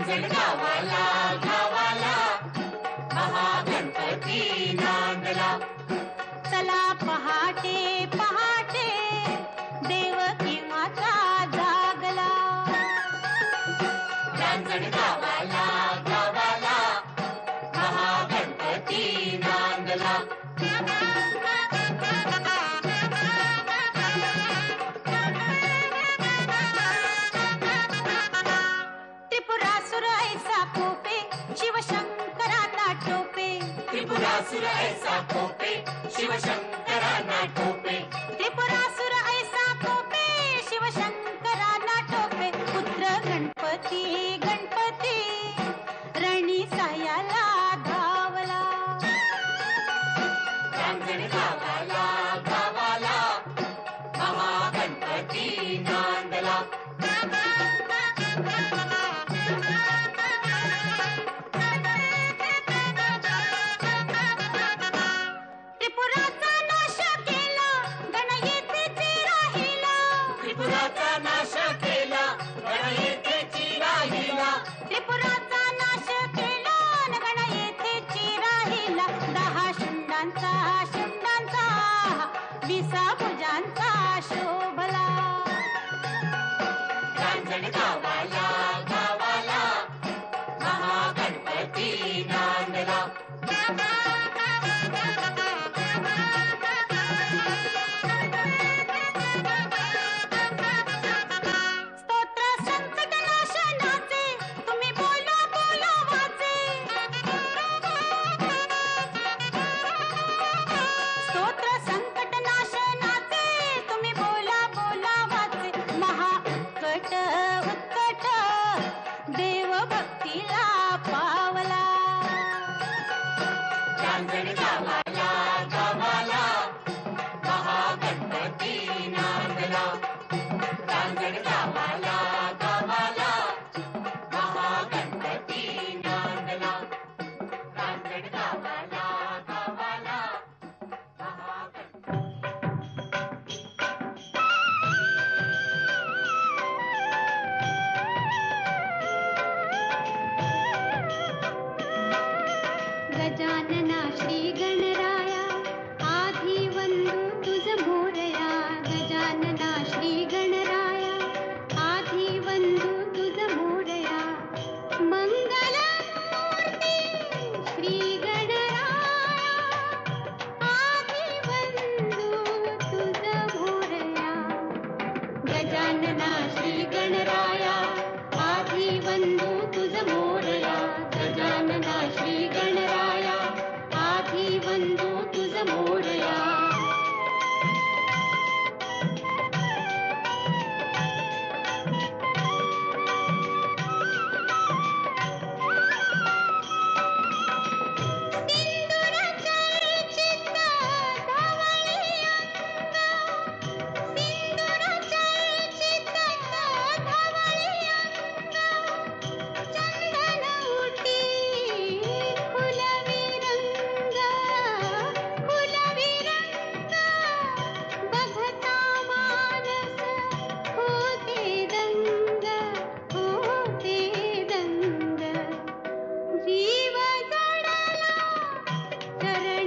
रांजण गावाला गावाला महागणपती नांदला. चला पहाटे पहाटे देवकी माता जागला. रांजण गावाला गावाला महागणपती नांदला. त्रिपुरासुर ऐसा कोपे शिवशंकरांना टोपे. त्रिपुरासुर ऐसा कोपे शिवशंकरांना टोपे. त्रिपुरासुर ऐसा कोपे शिवशंकरांना टोपे. पुत्र गणपती गणपती रणी सायाला धावला. रांजण गावाला गावाला महागणपती नांदला. त्रिपुराचा नाश केला गण येथेची राहिला. त्रिपुराचा नाश केला गण येथेची राहिला. त्रिपुराचा नाश केला गण येथेची राहिला. 10 शुंडांचा शुंडांचा 20 भुजांचा शोभला. रांजण गावाला गावाला महागणपती नांदला. स्तोत्र संकट नाशनाचे तुम्ही बोला बोला वाचे. स्तोत्र संकट नाशनाचे तुम्ही बोला बोला वाचे. महा उत्कट उत्कट देव भक्तीला पावला. रांजण गावाला गावाला महागणपती नांदला. रांजण गावाला गावाला महागणपती नांदला. रांजण गावाला गावाला महागणपती. गजानना श्री गणराया आधी वंदू तुझ मोरया. गजानना श्री गणराया आधी वंदू तुझ मोरया. मंगलमूर्ती श्री गणराया आधी वंदू तुझ मोरया. गजानना श्री गणराया आधी वंदू तुझ मोरया. गजानना श्री गणराया आधी वंदू तुझ मोरया. सिंदूर चर्चित धवळी अंग. सिंदूर चर्चित धवळी अंग. चंदन उटी खुलवी रंग. खुलवी रंग बघता मानस होते दंग. होते दंग. जीव जडला चरण